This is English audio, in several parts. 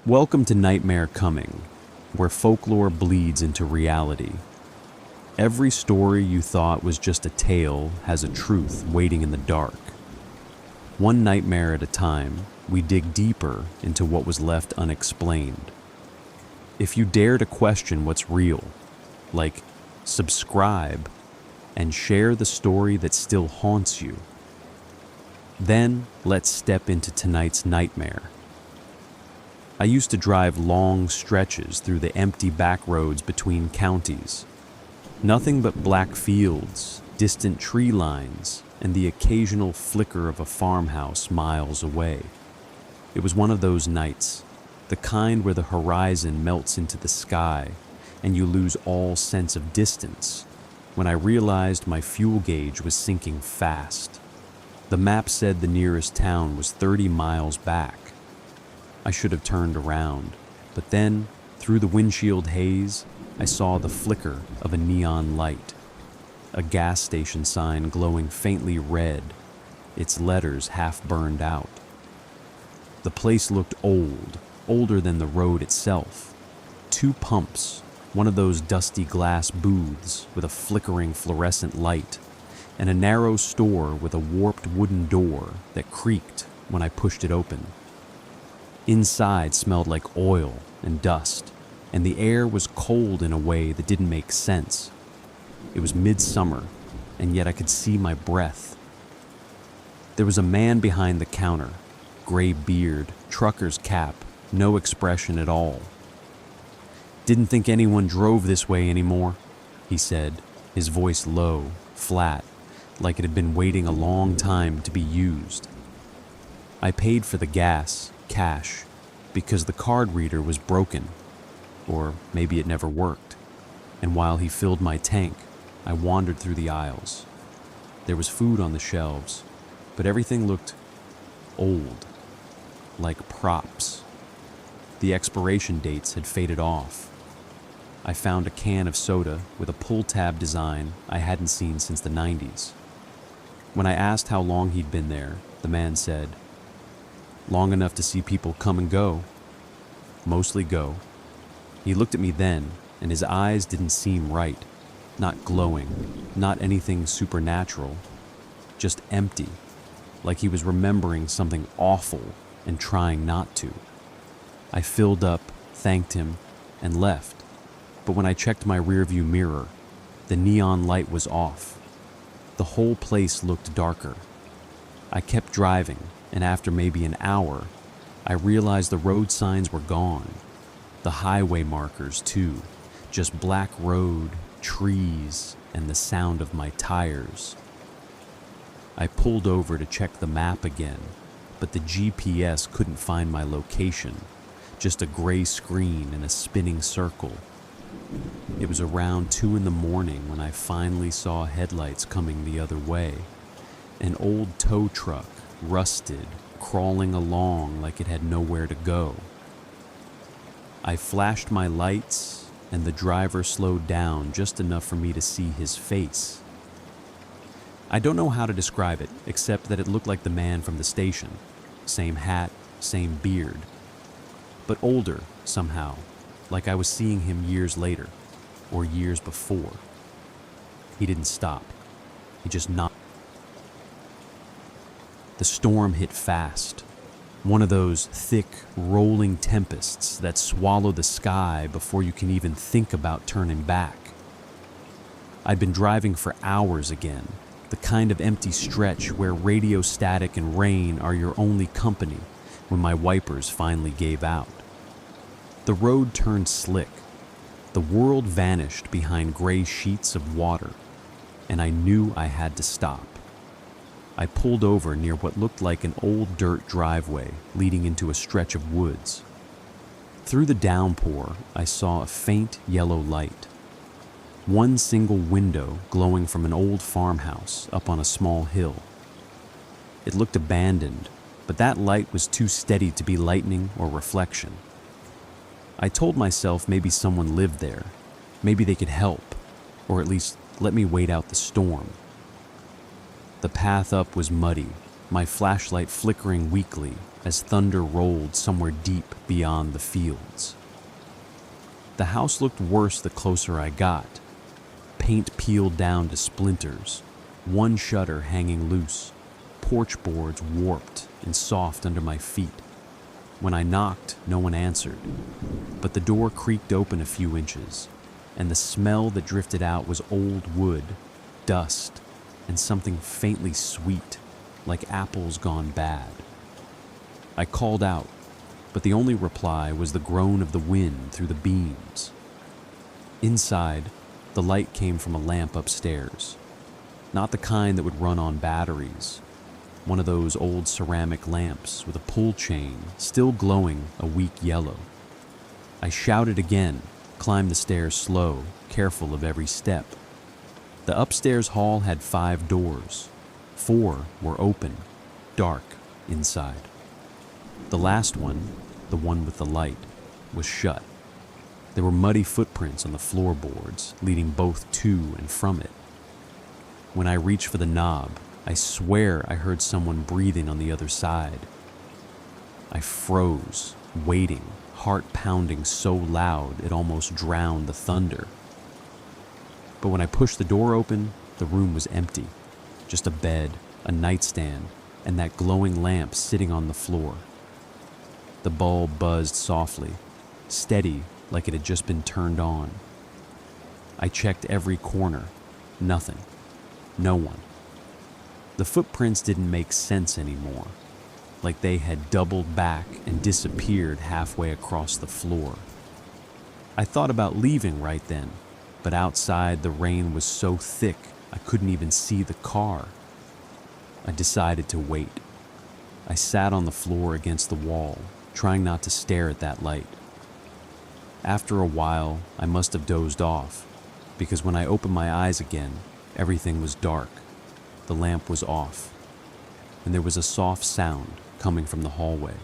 Welcome to Nightmare Coming, where folklore bleeds into reality. Every story you thought was just a tale has a truth waiting in the dark. One nightmare at a time, we dig deeper into what was left unexplained. If you dare to question what's real, like subscribe and share the story that still haunts you, then let's step into tonight's nightmare. I used to drive long stretches through the empty backroads between counties. Nothing but black fields, distant tree lines, and the occasional flicker of a farmhouse miles away. It was one of those nights, the kind where the horizon melts into the sky and you lose all sense of distance, when I realized my fuel gauge was sinking fast. The map said the nearest town was 30 miles back. I should have turned around, but then, through the windshield haze, I saw the flicker of a neon light, a gas station sign glowing faintly red, its letters half burned out. The place looked old, older than the road itself. 2 pumps, one of those dusty glass booths with a flickering fluorescent light, and a narrow store with a warped wooden door that creaked when I pushed it open. Inside smelled like oil and dust, and the air was cold in a way that didn't make sense. It was midsummer, and yet I could see my breath. There was a man behind the counter, gray beard, trucker's cap, no expression at all. "Didn't think anyone drove this way anymore," he said, his voice low, flat, like it had been waiting a long time to be used. I paid for the gas, cash, because the card reader was broken, or maybe it never worked, and while he filled my tank, I wandered through the aisles. There was food on the shelves, but everything looked old, like props. The expiration dates had faded off. I found a can of soda with a pull-tab design I hadn't seen since the 90s. When I asked how long he'd been there, the man said, "Long enough to see people come and go. Mostly go." He looked at me then, and his eyes didn't seem right. Not glowing, not anything supernatural, just empty, like he was remembering something awful and trying not to. I filled up, thanked him, and left. But when I checked my rearview mirror, the neon light was off. The whole place looked darker. I kept driving, and after maybe an hour, I realized the road signs were gone. The highway markers, too. Just black road, trees, and the sound of my tires. I pulled over to check the map again, but the GPS couldn't find my location. Just a gray screen and a spinning circle. It was around 2 in the morning when I finally saw headlights coming the other way. An old tow truck, rusted, crawling along like it had nowhere to go. I flashed my lights, and the driver slowed down just enough for me to see his face. I don't know how to describe it, except that it looked like the man from the station. Same hat, same beard. But older, somehow, like I was seeing him years later, or years before. He didn't stop. He just nodded. The storm hit fast. One of those thick, rolling tempests that swallow the sky before you can even think about turning back. I'd been driving for hours again, the kind of empty stretch where radio static and rain are your only company, when my wipers finally gave out. The road turned slick. The world vanished behind gray sheets of water, and I knew I had to stop. I pulled over near what looked like an old dirt driveway leading into a stretch of woods. Through the downpour, I saw a faint yellow light. One single window glowing from an old farmhouse up on a small hill. It looked abandoned, but that light was too steady to be lightning or reflection. I told myself maybe someone lived there. Maybe they could help, or at least let me wait out the storm. The path up was muddy, my flashlight flickering weakly as thunder rolled somewhere deep beyond the fields. The house looked worse the closer I got. Paint peeled down to splinters, one shutter hanging loose, porch boards warped and soft under my feet. When I knocked, no one answered, but the door creaked open a few inches, and the smell that drifted out was old wood, dust, and something faintly sweet, like apples gone bad. I called out, but the only reply was the groan of the wind through the beams. Inside, the light came from a lamp upstairs, not the kind that would run on batteries, one of those old ceramic lamps with a pull chain still glowing a weak yellow. I shouted again, climbed the stairs slow, careful of every step. The upstairs hall had 5 doors. 4 were open, dark inside. The last one, the one with the light, was shut. There were muddy footprints on the floorboards, leading both to and from it. When I reached for the knob, I swear I heard someone breathing on the other side. I froze, waiting, heart pounding so loud it almost drowned the thunder. But when I pushed the door open, the room was empty. Just a bed, a nightstand, and that glowing lamp sitting on the floor. The bulb buzzed softly, steady like it had just been turned on. I checked every corner. Nothing. No one. The footprints didn't make sense anymore, like they had doubled back and disappeared halfway across the floor. I thought about leaving right then, but outside the rain was so thick I couldn't even see the car. I decided to wait. I sat on the floor against the wall, trying not to stare at that light. After a while, I must have dozed off, because when I opened my eyes again, everything was dark. The lamp was off, and there was a soft sound coming from the hallway.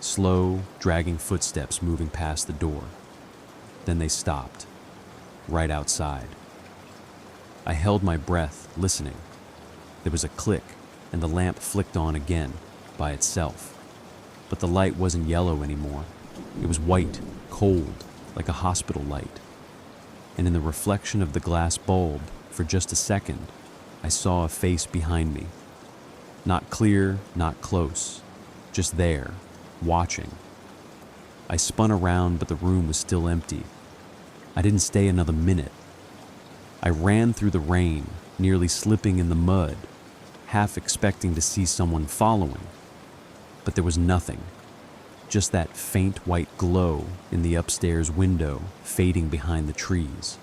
Slow, dragging footsteps moving past the door. Then they stopped, right outside. I held my breath, listening. There was a click, and the lamp flicked on again, by itself. But the light wasn't yellow anymore. It was white, cold, like a hospital light. And in the reflection of the glass bulb, for just a second, I saw a face behind me. Not clear, not close, just there, watching. I spun around, but the room was still empty. I didn't stay another minute. I ran through the rain, nearly slipping in the mud, half expecting to see someone following. But there was nothing, just that faint white glow in the upstairs window fading behind the trees.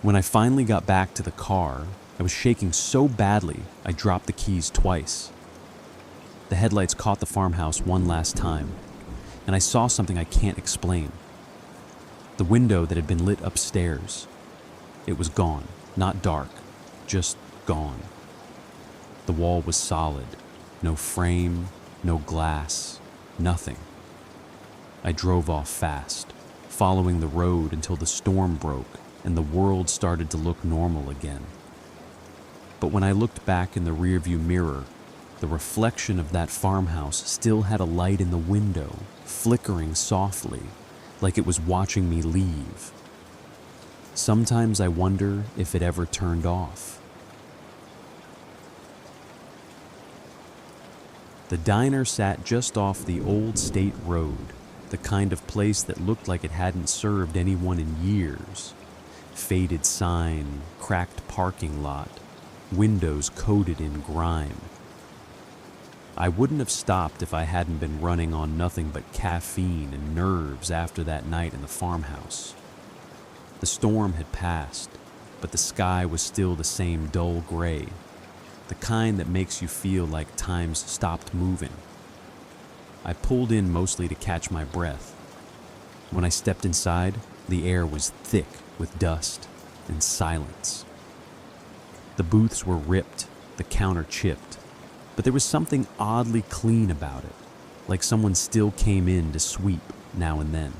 When I finally got back to the car, I was shaking so badly I dropped the keys twice. The headlights caught the farmhouse one last time, and I saw something I can't explain. The window that had been lit upstairs. It was gone, not dark, just gone. The wall was solid, no frame, no glass, nothing. I drove off fast, following the road until the storm broke and the world started to look normal again. But when I looked back in the rearview mirror, the reflection of that farmhouse still had a light in the window, flickering softly, like it was watching me leave. Sometimes I wonder if it ever turned off. The diner sat just off the old state road, the kind of place that looked like it hadn't served anyone in years. Faded sign, cracked parking lot, windows coated in grime. I wouldn't have stopped if I hadn't been running on nothing but caffeine and nerves after that night in the farmhouse. The storm had passed, but the sky was still the same dull gray, the kind that makes you feel like time's stopped moving. I pulled in mostly to catch my breath. When I stepped inside, the air was thick with dust and silence. The booths were ripped, the counter chipped, but there was something oddly clean about it, like someone still came in to sweep now and then.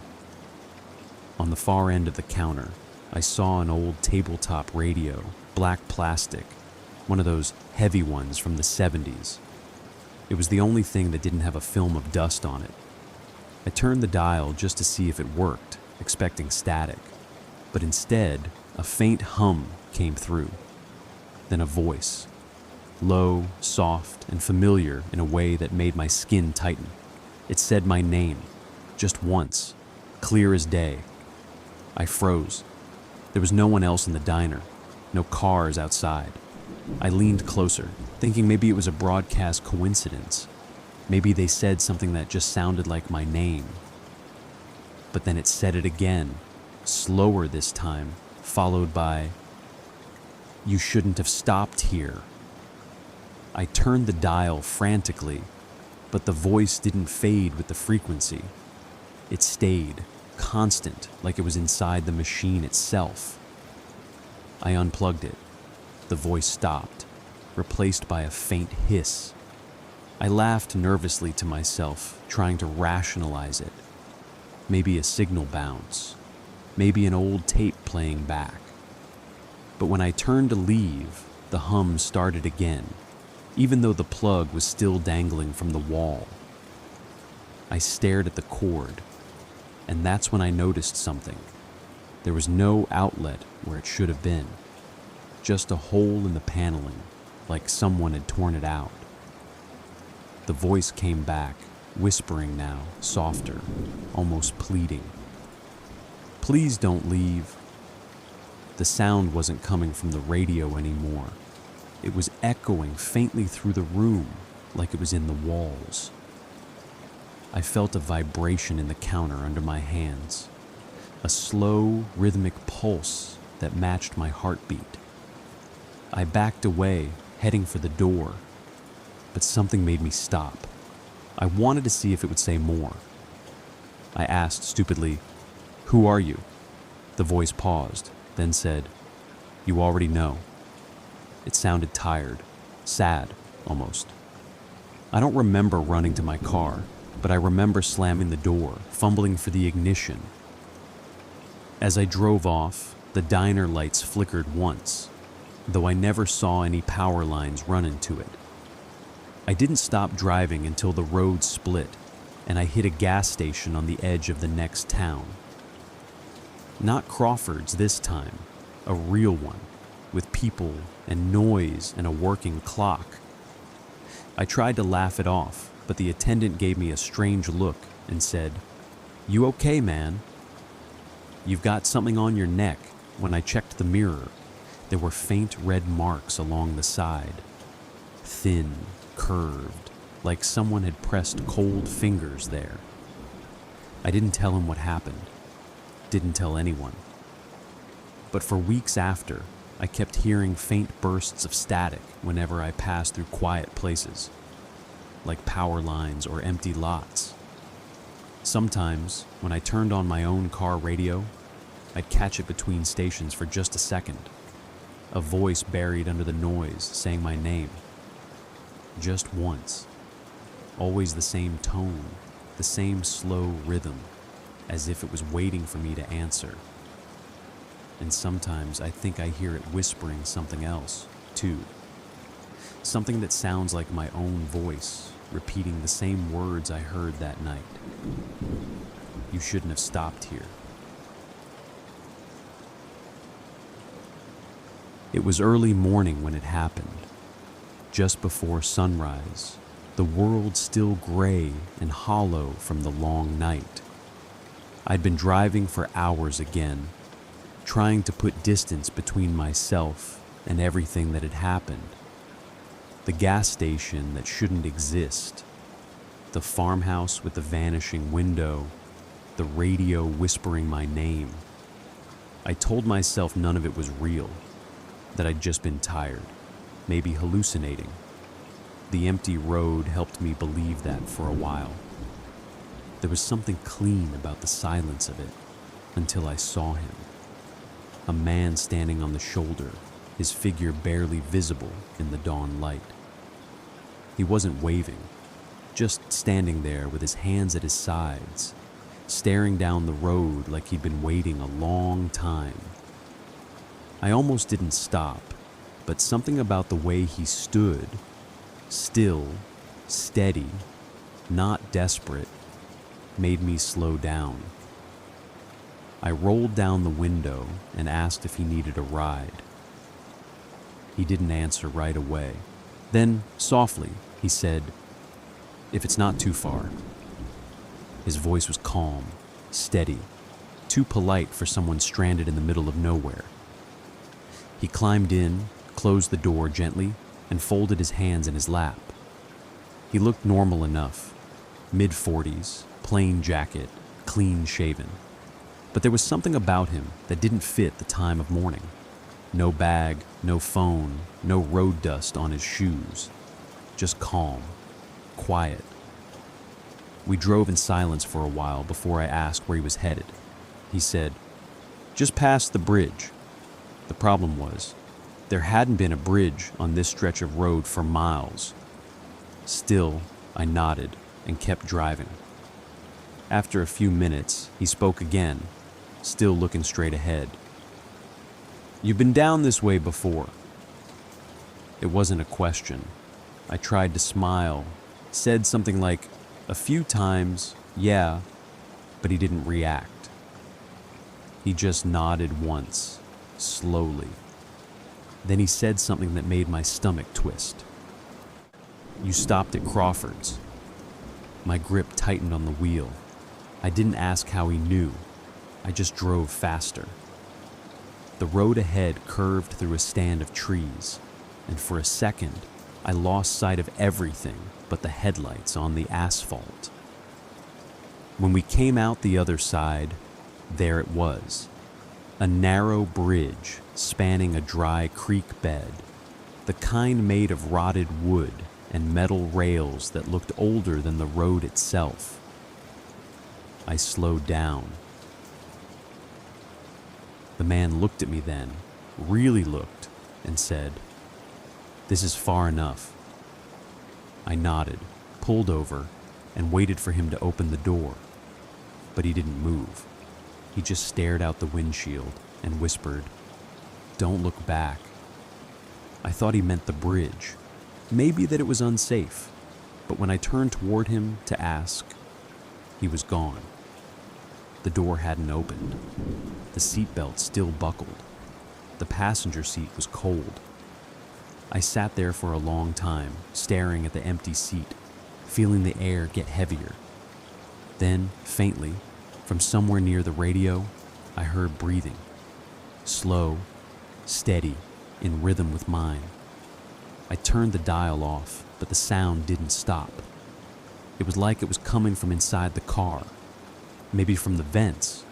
On the far end of the counter, I saw an old tabletop radio, black plastic, one of those heavy ones from the 70s, It was the only thing that didn't have a film of dust on it. I turned the dial just to see if it worked, expecting static, but instead, a faint hum came through. Then a voice, low, soft, and familiar in a way that made my skin tighten. It said my name, just once, clear as day. I froze. There was no one else in the diner, no cars outside. I leaned closer, thinking maybe it was a broadcast coincidence. Maybe they said something that just sounded like my name. But then it said it again, slower this time, followed by, "You shouldn't have stopped here." I turned the dial frantically, but the voice didn't fade with the frequency. It stayed, constant, like it was inside the machine itself. I unplugged it. The voice stopped, replaced by a faint hiss. I laughed nervously to myself, trying to rationalize it. Maybe a signal bounce. Maybe an old tape playing back. But when I turned to leave, the hum started again, even though the plug was still dangling from the wall. I stared at the cord, and that's when I noticed something. There was no outlet where it should have been. Just a hole in the paneling, like someone had torn it out. The voice came back, whispering now, softer, almost pleading. "Please don't leave." The sound wasn't coming from the radio anymore. It was echoing faintly through the room, like it was in the walls. I felt a vibration in the counter under my hands, a slow, rhythmic pulse that matched my heartbeat. I backed away, heading for the door, but something made me stop. I wanted to see if it would say more. I asked stupidly, "Who are you?" The voice paused, then said, "You already know." It sounded tired, sad, almost. I don't remember running to my car, but I remember slamming the door, fumbling for the ignition. As I drove off, the diner lights flickered once, though I never saw any power lines run into it. I didn't stop driving until the road split, and I hit a gas station on the edge of the next town. Not Crawford's this time, a real one, with people and noise and a working clock. I tried to laugh it off, but the attendant gave me a strange look and said, "You okay, man?" "You've got something on your neck." When I checked the mirror, there were faint red marks along the side, thin, curved, like someone had pressed cold fingers there. I didn't tell him what happened, didn't tell anyone. But for weeks after, I kept hearing faint bursts of static whenever I passed through quiet places, like power lines or empty lots. Sometimes, when I turned on my own car radio, I'd catch it between stations for just a second, a voice buried under the noise saying my name. Just once. Always the same tone, the same slow rhythm, as if it was waiting for me to answer. And sometimes I think I hear it whispering something else, too. Something that sounds like my own voice, repeating the same words I heard that night. "You shouldn't have stopped here." It was early morning when it happened, just before sunrise, the world still gray and hollow from the long night. I'd been driving for hours again, trying to put distance between myself and everything that had happened. The gas station that shouldn't exist, the farmhouse with the vanishing window, the radio whispering my name. I told myself none of it was real, that I'd just been tired, maybe hallucinating. The empty road helped me believe that for a while. There was something clean about the silence of it, until I saw him. A man standing on the shoulder, his figure barely visible in the dawn light. He wasn't waving, just standing there with his hands at his sides, staring down the road like he'd been waiting a long time. I almost didn't stop, but something about the way he stood, still, steady, not desperate, made me slow down. I rolled down the window and asked if he needed a ride. He didn't answer right away. Then, softly, he said, "If it's not too far." His voice was calm, steady, too polite for someone stranded in the middle of nowhere. He climbed in, closed the door gently, and folded his hands in his lap. He looked normal enough, mid-40s, plain jacket, clean shaven. But there was something about him that didn't fit the time of morning. No bag, no phone, no road dust on his shoes. Just calm, quiet. We drove in silence for a while before I asked where he was headed. He said, "Just past the bridge." The problem was, there hadn't been a bridge on this stretch of road for miles. Still, I nodded and kept driving. After a few minutes, he spoke again, still looking straight ahead. "You've been down this way before." It wasn't a question. I tried to smile, said something like, "A few times, yeah," but he didn't react. He just nodded once, slowly. Then he said something that made my stomach twist. "You stopped at Crawford's." My grip tightened on the wheel. I didn't ask how he knew. I just drove faster. The road ahead curved through a stand of trees, and for a second, I lost sight of everything but the headlights on the asphalt. When we came out the other side, there it was. A narrow bridge spanning a dry creek bed, the kind made of rotted wood and metal rails that looked older than the road itself. I slowed down. The man looked at me then, really looked, and said, "This is far enough." I nodded, pulled over, and waited for him to open the door. But he didn't move. He just stared out the windshield and whispered, "Don't look back." I thought he meant the bridge, maybe that it was unsafe, but when I turned toward him to ask, he was gone. The door hadn't opened. The seatbelt still buckled. The passenger seat was cold. I sat there for a long time, staring at the empty seat, feeling the air get heavier. Then, faintly, from somewhere near the radio, I heard breathing. Slow, steady, in rhythm with mine. I turned the dial off, but the sound didn't stop. It was like it was coming from inside the car, maybe from the vents,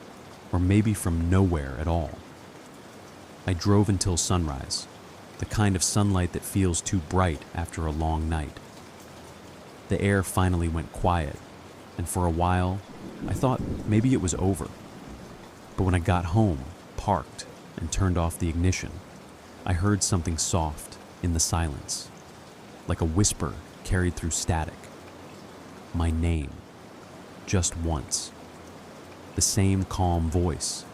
or maybe from nowhere at all. I drove until sunrise, the kind of sunlight that feels too bright after a long night. The air finally went quiet, and for a while, I thought maybe it was over. But when I got home, parked, and turned off the ignition, I heard something soft in the silence, like a whisper carried through static. My name, just once. The same calm voice.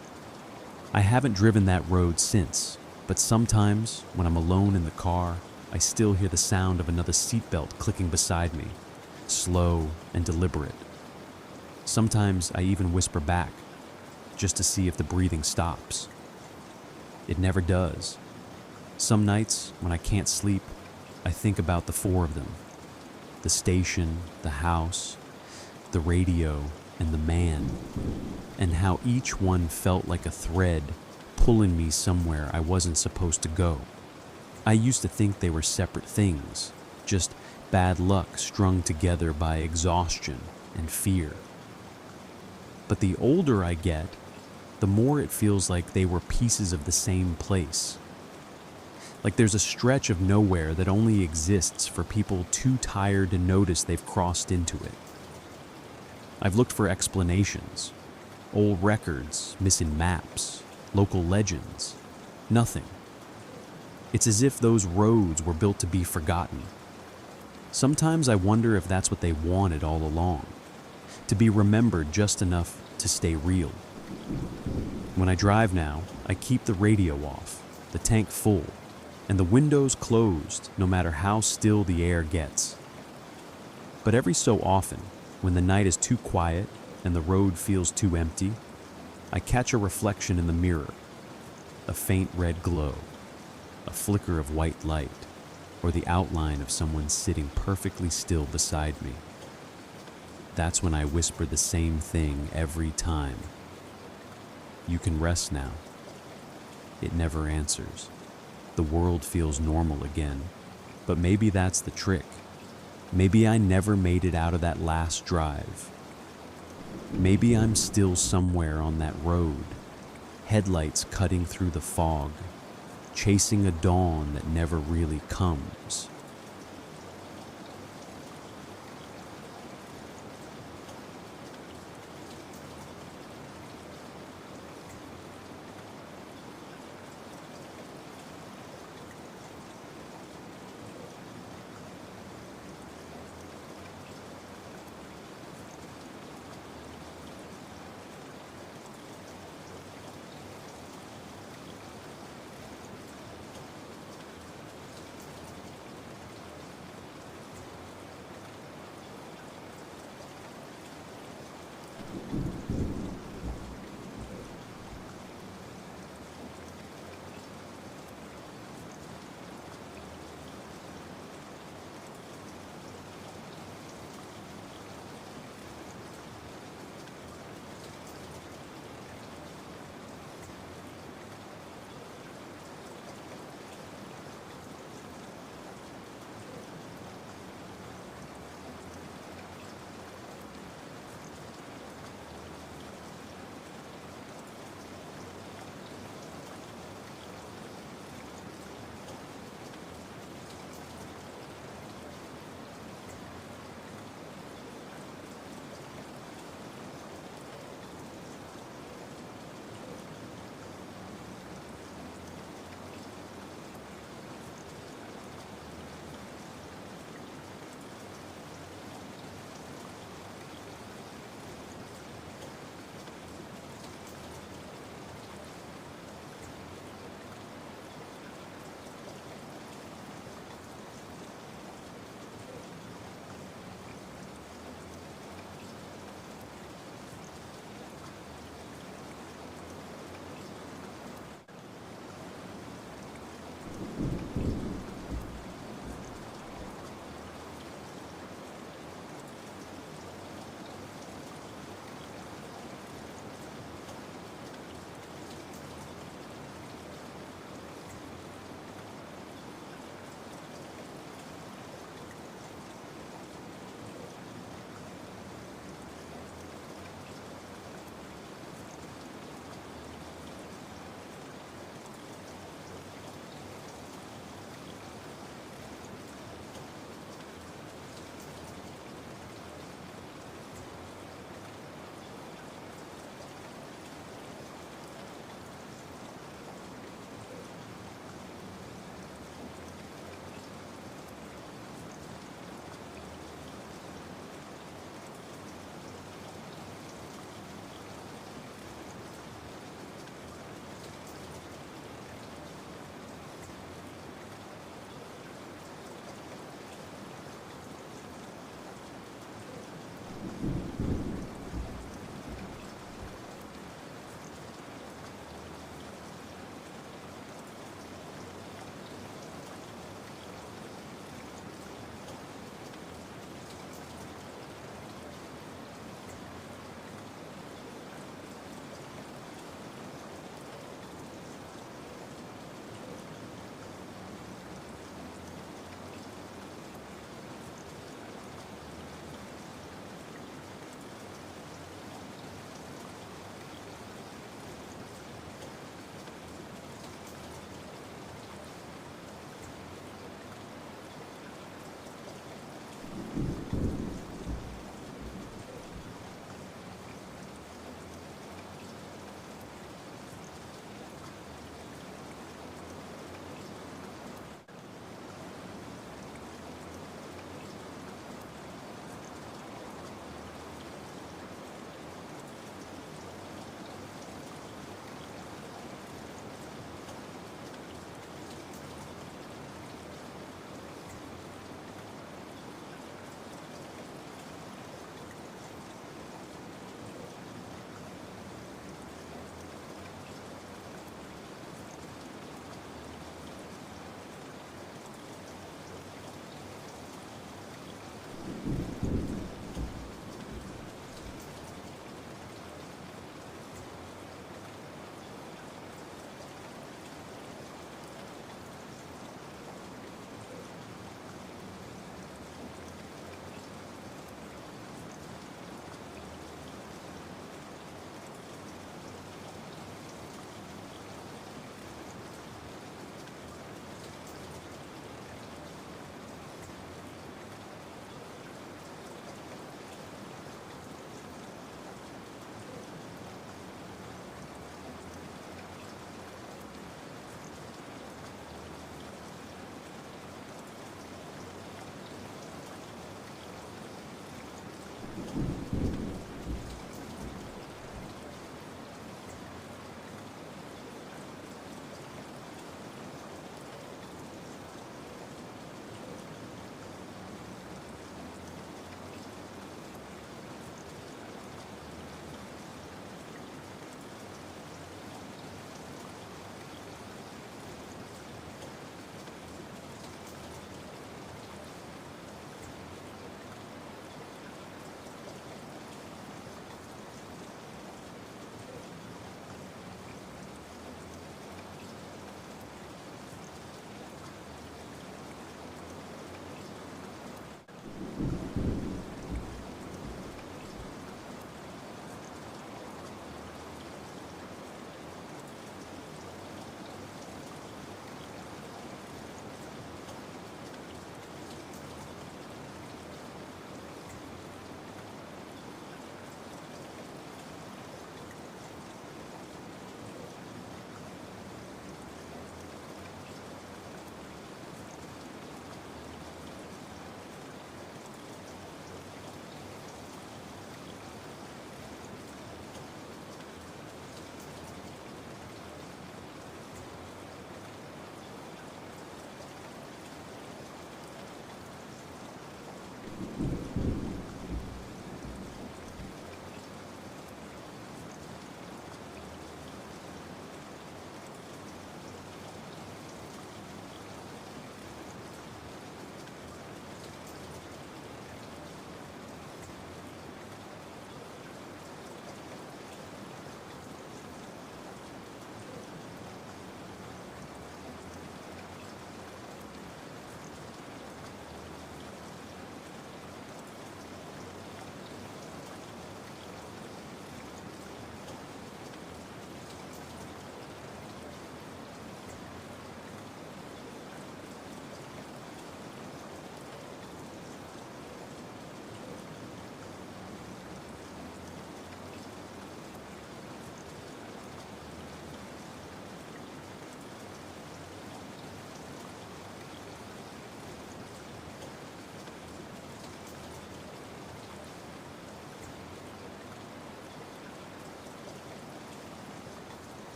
I haven't driven that road since, but sometimes when I'm alone in the car, I still hear the sound of another seatbelt clicking beside me, slow and deliberate. Sometimes I even whisper back, just to see if the breathing stops. It never does. Some nights, when I can't sleep, I think about the four of them. The station, the house, the radio, and the man, and how each one felt like a thread pulling me somewhere I wasn't supposed to go. I used to think they were separate things, just bad luck strung together by exhaustion and fear. But the older I get, the more it feels like they were pieces of the same place. Like there's a stretch of nowhere that only exists for people too tired to notice they've crossed into it. I've looked for explanations, old records, missing maps, local legends, nothing. It's as if those roads were built to be forgotten. Sometimes I wonder if that's what they wanted all along, to be remembered just enough to stay real. When I drive now, I keep the radio off, the tank full, and the windows closed no matter how still the air gets. But every so often, when the night is too quiet and the road feels too empty, I catch a reflection in the mirror, a faint red glow, a flicker of white light, or the outline of someone sitting perfectly still beside me. That's when I whisper the same thing every time. You can rest now. It never answers. The world feels normal again, but maybe that's the trick. Maybe I never made it out of that last drive. Maybe I'm still somewhere on that road, headlights cutting through the fog, chasing a dawn that never really comes.